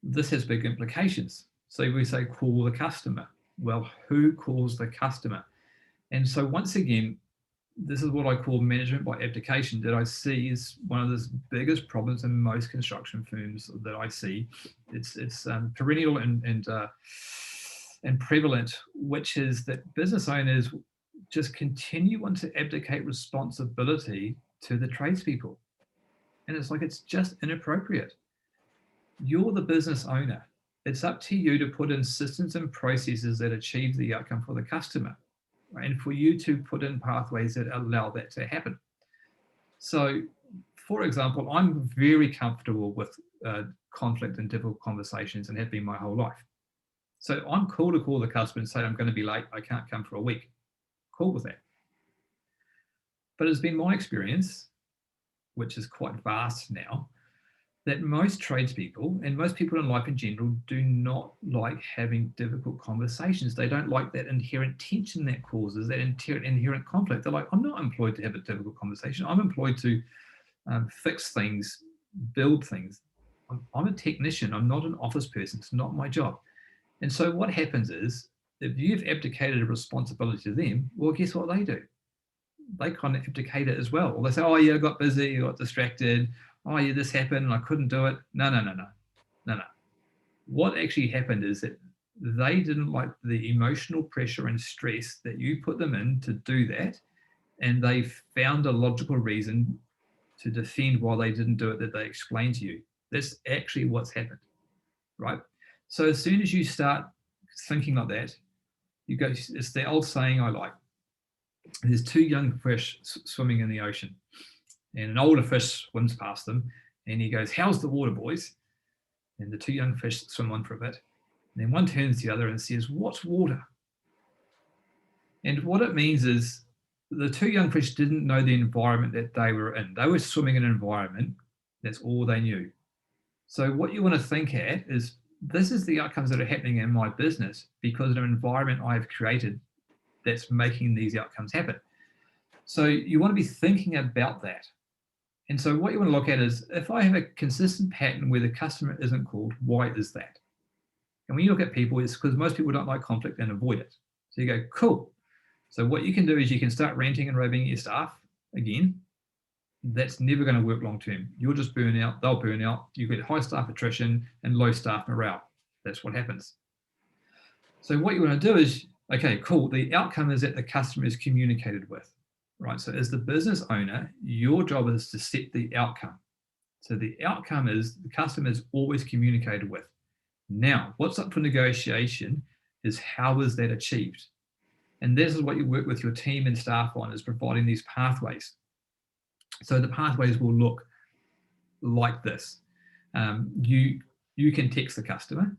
this has big implications. So we say call the customer. Well, who calls the customer? And so once again, this is what I call management by abdication that I see is one of the biggest problems in most construction firms that I see. It's perennial and prevalent, which is that business owners just continue on to abdicate responsibility to the tradespeople. And it's like, it's just inappropriate. You're the business owner. It's up to you to put in systems and processes that achieve the outcome for the customer, right? And for you to put in pathways that allow that to happen. So, for example, I'm very comfortable with conflict and difficult conversations and have been my whole life. So I'm cool to call the customer and say, I'm going to be late, I can't come for a week. Cool with that. But it's been my experience, which is quite vast now, that most tradespeople and most people in life in general do not like having difficult conversations. They don't like that inherent tension that causes, that inherent conflict. They're like, I'm not employed to have a difficult conversation. I'm employed to fix things, build things. I'm a technician. I'm not an office person. It's not my job. And so what happens is, if you've abdicated a responsibility to them, well, guess what they do? they kind of abdicate it as well. Or they say, oh yeah, I got busy, I got distracted. Oh yeah, this happened and I couldn't do it. No. What actually happened is that they didn't like the emotional pressure and stress that you put them in to do that. And they found a logical reason to defend why they didn't do it that they explained to you. That's actually what's happened, right? So as soon as you start thinking like that, you go, it's the old saying I like. There's two young fish swimming in the ocean, and an older fish swims past them, and he goes, how's the water, boys? And the two young fish swim on for a bit. And then one turns to the other and says, what's water? And what it means is the two young fish didn't know the environment that they were in. They were swimming in an environment. That's all they knew. So what you want to think at is, this is the outcomes that are happening in my business because of an environment I've created that's making these outcomes happen. So you want to be thinking about that. And so what you want to look at is, if I have a consistent pattern where the customer isn't called, why is that? And when you look at people, it's because most people don't like conflict and avoid it. So you go, cool. So what you can do is you can start ranting and raving at your staff again. That's never going to work long term. You'll just burn out, they'll burn out. You get high staff attrition and low staff morale. That's what happens. So what you want to do is, okay, cool. The outcome is that the customer is communicated with, right? So as the business owner, your job is to set the outcome. So the outcome is the customer is always communicated with. Now, what's up for negotiation is how is that achieved? And this is what you work with your team and staff on, is providing these pathways. So the pathways will look like this. You can text the customer.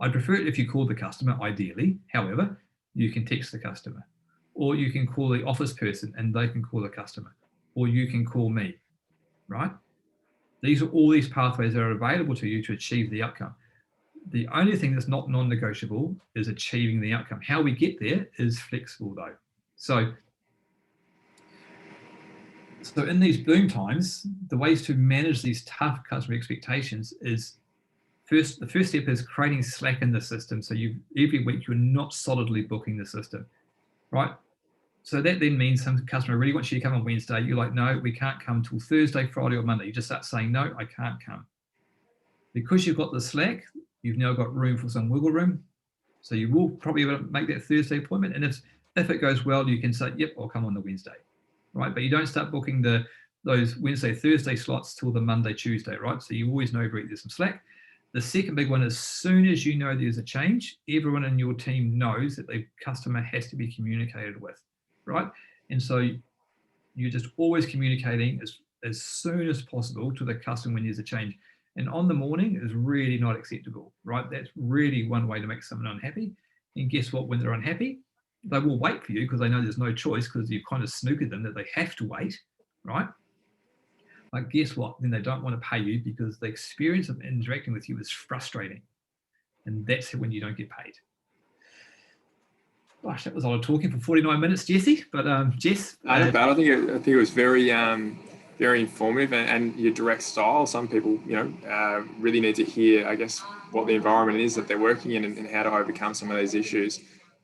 I'd prefer it if you call the customer, ideally. However, you can text the customer. Or you can call the office person and they can call the customer. Or you can call me, right? These are all these pathways that are available to you to achieve the outcome. The only thing that's not non-negotiable is achieving the outcome. How we get there is flexible though. So in these boom times, the ways to manage these tough customer expectations is, the first step is creating slack in the system. So every week you're not solidly booking the system, right? So that then means some customer really wants you to come on Wednesday. You're like, no, we can't come till Thursday, Friday, or Monday. You just start saying, no, I can't come. Because you've got the slack, you've now got room for some wiggle room. So you will probably make that Thursday appointment. And if it goes well, you can say, yep, I'll come on the Wednesday, right? But you don't start booking those Wednesday, Thursday slots till the Monday, Tuesday, right? So you always know there's some slack. The second big one is, as soon as you know there's a change, everyone in your team knows that the customer has to be communicated with, right? And so you're just always communicating as soon as possible to the customer when there's a change. And on the morning is really not acceptable, right? That's really one way to make someone unhappy. And guess what? When they're unhappy, they will wait for you because they know there's no choice, because you've kind of snookered them that they have to wait, right? But guess what? Then they don't want to pay you because the experience of interacting with you is frustrating. And that's when you don't get paid. Gosh, that was a lot of talking for 49 minutes, Jesse. But Jess? Not bad. I think it was very very informative, and your direct style. Some people, really need to hear, I guess, what the environment is that they're working in and how to overcome some of these issues.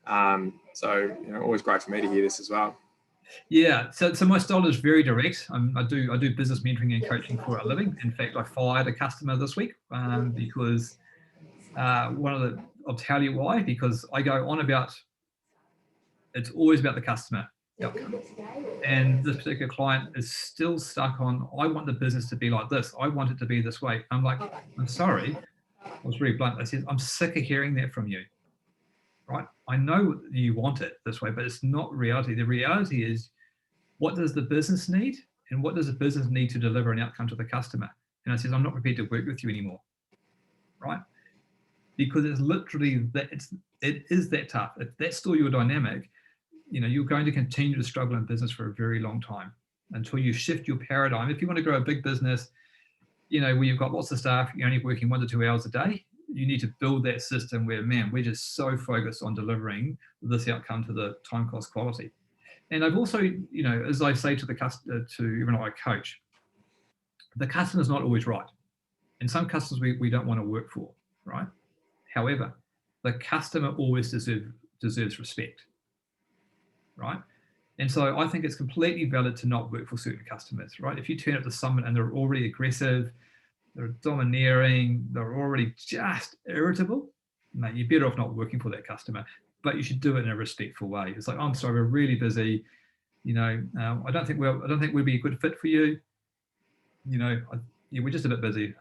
So, always great for me to hear this as well. Yeah, so my style is very direct. I do business mentoring and coaching for a living. In fact, I fired a customer this week because I'll tell you why, because I go on about, it's always about the customer outcome. And this particular client is still stuck on, I want the business to be like this. I want it to be this way. I'm like, I'm sorry. I was very blunt. I said, I'm sick of hearing that from you, right? I know you want it this way, but it's not reality. The reality is, what does the business need? And what does the business need to deliver an outcome to the customer? And I said, I'm not prepared to work with you anymore, right? Because it's literally that, it is that tough. If that's still your dynamic, you're going to continue to struggle in business for a very long time until you shift your paradigm. If you want to grow a big business, where you've got lots of staff, you're only working 1 to 2 hours a day, you need to build that system where, man, we're just so focused on delivering this outcome to the time, cost, quality. And I've also, as I say to the customer, to everyone I coach, the customer's not always right. And some customers we don't want to work for, right? However, the customer always deserves respect, right? And so I think it's completely valid to not work for certain customers, right? If you turn up to someone and they're already aggressive, they're domineering, they're already just irritable, mate, you're better off not working for that customer. But you should do it in a respectful way. It's like, I'm sorry, we're really busy. You know, I don't think we'd be a good fit for you. You know, we're just a bit busy.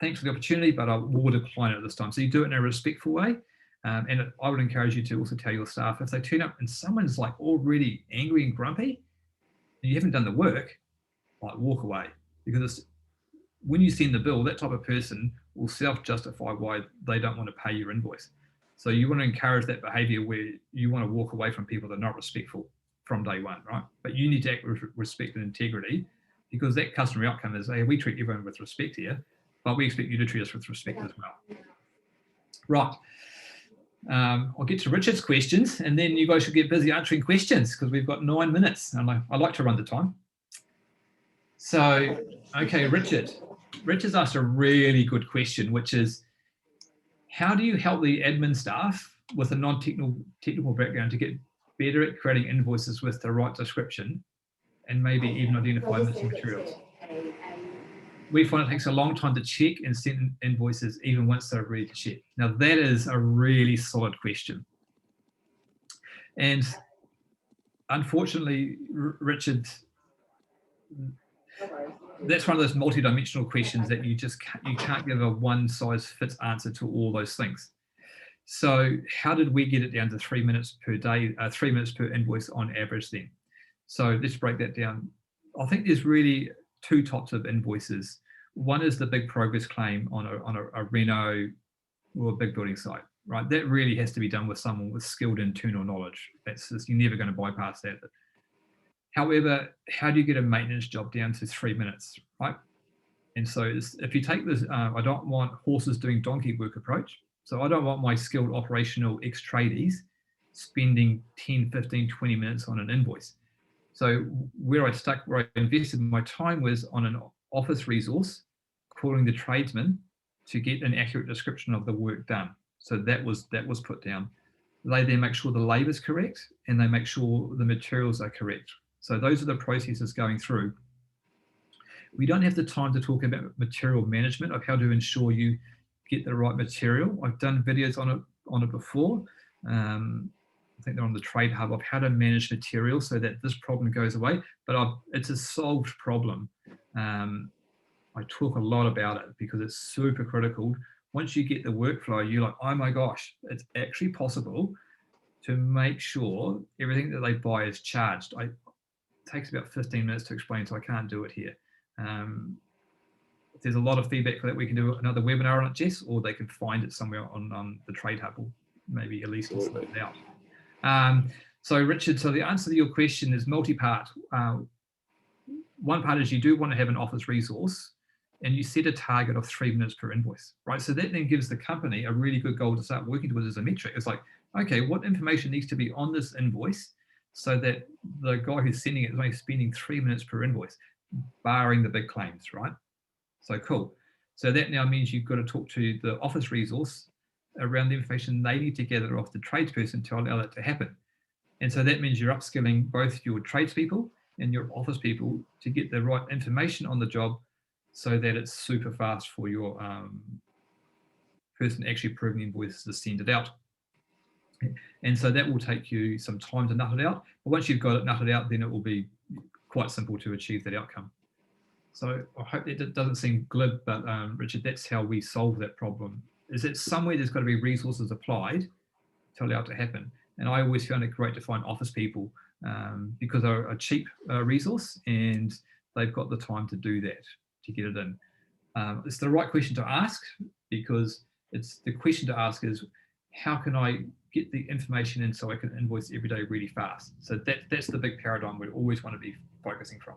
Thanks for the opportunity, but I will decline it at this time. So you do it in a respectful way. And I would encourage you to also tell your staff, if they turn up and someone's like already angry and grumpy, and you haven't done the work, like walk away. Because when you send the bill, that type of person will self-justify why they don't want to pay your invoice. So you want to encourage that behavior where you want to walk away from people that are not respectful from day one, right? But you need to act with respect and integrity, because that customer outcome is, hey, we treat everyone with respect here, but we expect you to treat us with respect as well. Right. I'll get to Richard's questions, and then you guys should get busy answering questions, because we've got 9 minutes, and I like to run the time. So, okay, Richard's asked a really good question, which is, how do you help the admin staff with a non-technical background to get better at creating invoices with the right description and maybe even identify missing materials? We find it takes a long time to check and send invoices even once they're ready to check. Now, that is a really solid question. And unfortunately, Richard, that's one of those multi-dimensional questions that you can't give a one-size-fits answer to all those things. So how did we get it down to 3 minutes per day, 3 minutes per invoice on average then? So let's break that down. I think there's really two types of invoices. One is the big progress claim on a reno or a big building site, right? That really has to be done with someone with skilled internal knowledge. That's just, you're never going to bypass that. However, how do you get a maintenance job down to 3 minutes, right? And so if you take this, I don't want horses doing donkey work approach. So I don't want my skilled operational ex-tradies spending 10, 15, 20 minutes on an invoice. So where I invested my time was on an office resource, calling the tradesman to get an accurate description of the work done. So that was put down. They then make sure the labor is correct, and they make sure the materials are correct. So those are the processes going through. We don't have the time to talk about material management, of how to ensure you get the right material. I've done videos on it before. I think they're on the Trade Hub, of how to manage material so that this problem goes away. But it's a solved problem. I talk a lot about it because it's super critical. Once you get the workflow, you're like, oh my gosh, it's actually possible to make sure everything that they buy is charged. It takes about 15 minutes to explain, so I can't do it here. If there's a lot of feedback for that, we can do another webinar on it, Jess, or they can find it somewhere on the Trade Hub, or maybe at least sort it out. So Richard, so the answer to your question is multi-part. One part is you do want to have an office resource, and you set a target of 3 minutes per invoice, right? So that then gives the company a really good goal to start working towards as a metric. It's like, okay, what information needs to be on this invoice so that the guy who's sending it is only spending 3 minutes per invoice, barring the big claims, right? So cool. So that now means you've got to talk to the office resource around the information they need to gather off the tradesperson to allow that to happen. And so that means you're upskilling both your tradespeople and your office people to get the right information on the job so that it's super fast for your person actually approving invoices to send it out. And so that will take you some time to nut it out. But once you've got it nutted out, then it will be quite simple to achieve that outcome. So I hope that doesn't seem glib, but Richard, that's how we solve that problem. Is that somewhere there's got to be resources applied to allow it to happen. And I always found it great to find office people because they're a cheap resource and they've got the time to do that, to get it in. It's the right question to ask, because the question to ask is, how can I get the information in so I can invoice every day really fast? So that's the big paradigm we always want to be focusing from.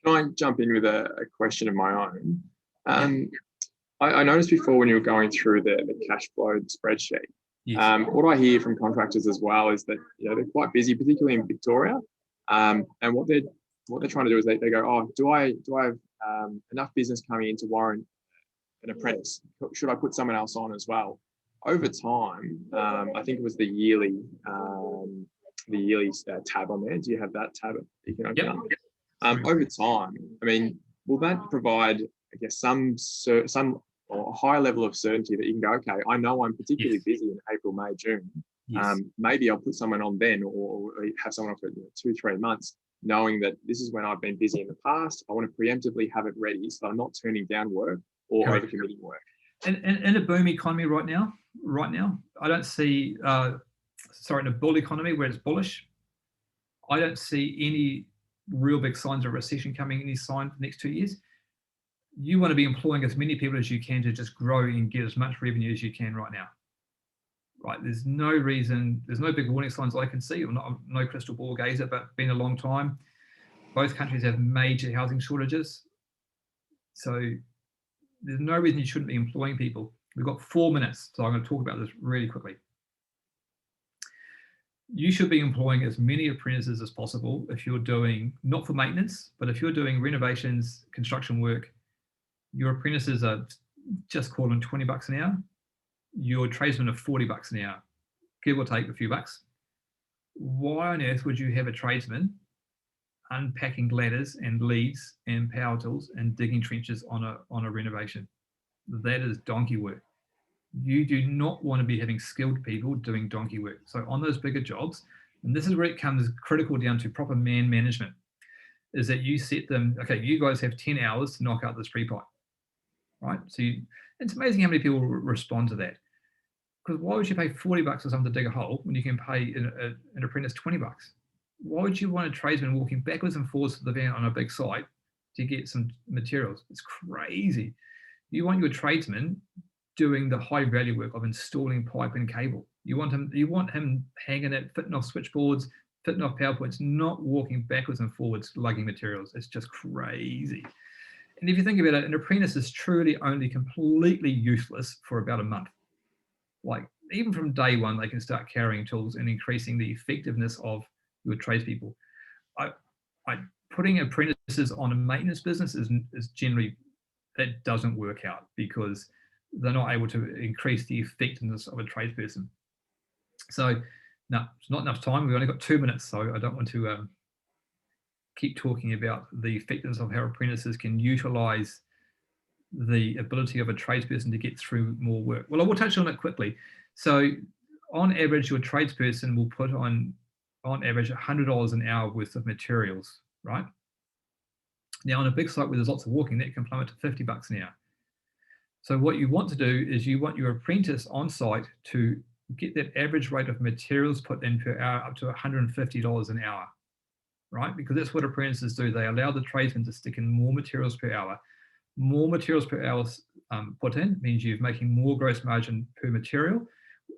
Can I jump in with a question of my own? I noticed before when you were going through the cash flow spreadsheet, yes. What I hear from contractors as well is that they're quite busy, particularly in Victoria, and what they're trying to do is they go, oh, do I have enough business coming in to warrant an apprentice? Should I put someone else on as well? Over time, I think it was the yearly yearly tab on there. Do you have that tab you can open Yep. up? Over time, I mean, will that provide, I guess, some or a higher level of certainty that you can go, okay, I know I'm particularly busy in April, May, June. Yes. Maybe I'll put someone on then, or have someone on for 2-3 months, knowing that this is when I've been busy in the past. I want to preemptively have it ready so I'm not turning down work or overcommitting work. And in a boom economy right now, I don't see, in a bull economy where it's bullish, I don't see any real big signs of recession coming any sign for the next 2 years. You want to be employing as many people as you can to just grow and get as much revenue as you can right now. Right? There's no reason, there's no big warning signs I can see. I'm no crystal ball gazer, but been a long time. Both countries have major housing shortages. So there's no reason you shouldn't be employing people. We've got 4 minutes, so I'm going to talk about this really quickly. You should be employing as many apprentices as possible if you're doing, not for maintenance, but if you're doing renovations, construction work, your apprentices are just calling $20 an hour. Your tradesmen are $40 an hour, give or take a few bucks. Why on earth would you have a tradesman unpacking ladders and leads and power tools and digging trenches on a renovation? That is donkey work. You do not want to be having skilled people doing donkey work. So on those bigger jobs, and this is where it comes critical down to proper man management, is that you set them, okay, you guys have 10 hours to knock out this pre-pipe, right? So it's amazing how many people respond to that. Because why would you pay $40 for someone to dig a hole when you can pay an apprentice $20? Why would you want a tradesman walking backwards and forwards to the van on a big site to get some materials? It's crazy. You want your tradesman doing the high value work of installing pipe and cable. You want him hanging it, fitting off switchboards, fitting off power points, not walking backwards and forwards lugging materials. It's just crazy. And if you think about it, an apprentice is truly only completely useless for about a month. Like even from day one, they can start carrying tools and increasing the effectiveness of your tradespeople. Putting apprentices on a maintenance business is generally, that doesn't work out because they're not able to increase the effectiveness of a tradesperson. So no, it's not enough time. We've only got 2 minutes, so I don't want to keep talking about the effectiveness of how apprentices can utilize the ability of a tradesperson to get through more work. Well, I will touch on it quickly. So on average, your tradesperson will put on average $100 an hour worth of materials, right? Now on a big site where there's lots of walking, that can plummet to $50 an hour. So what you want to do is you want your apprentice on site to get that average rate of materials put in per hour up to $150 an hour, right? Because that's what apprentices do. They allow the tradesmen to stick in more materials per hour. More materials per hour put in means you're making more gross margin per material,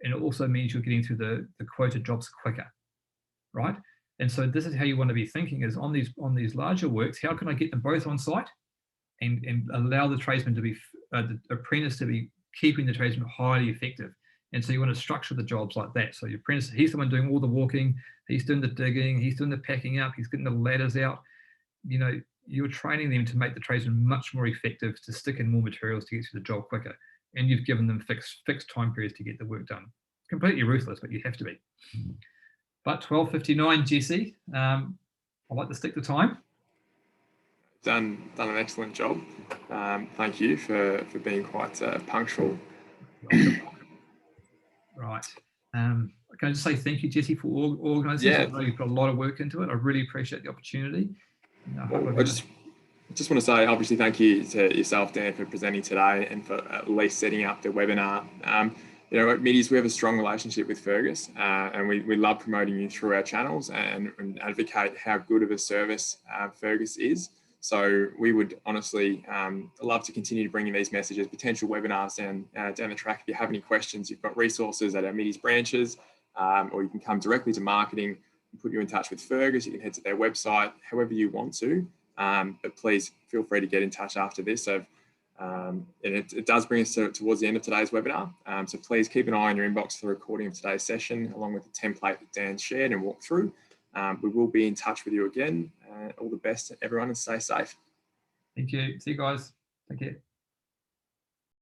and it also means you're getting through the quoted jobs quicker, right? And so this is how you want to be thinking: is on these larger works, how can I get them both on site and allow the tradesman to be the apprentice to be keeping the tradesman highly effective? And so you want to structure the jobs like that. So your apprentice, he's the one doing all the walking, he's doing the digging, he's doing the packing up, he's getting the ladders out. You know, you're training them to make the tradesman much more effective, to stick in more materials to get through the job quicker. And you've given them fixed time periods to get the work done. Completely ruthless, but you have to be. But 12:59, Jesse, I like to stick to time. Done an excellent job. Thank you for being quite punctual. Right. Can I just say thank you, Jesse, for organising this? I know you've put a lot of work into it. I really appreciate the opportunity. Well, I just want to say, obviously, thank you to yourself, Dan, for presenting today and for at least setting up the webinar. You know, at Middies, we have a strong relationship with Fergus, and we love promoting you through our channels and advocate how good of a service Fergus is. So we would honestly love to continue to bring you these messages, potential webinars down the track. If you have any questions, you've got resources at our Middies branches, or you can come directly to marketing and put you in touch with Fergus. You can head to their website, however you want to. But please feel free to get in touch after this. So, and it does bring us towards the end of today's webinar. So please keep an eye on your inbox for the recording of today's session, along with the template that Dan shared and walked through. We will be in touch with you again. All the best, everyone, and stay safe. Thank you. See you guys. Take care.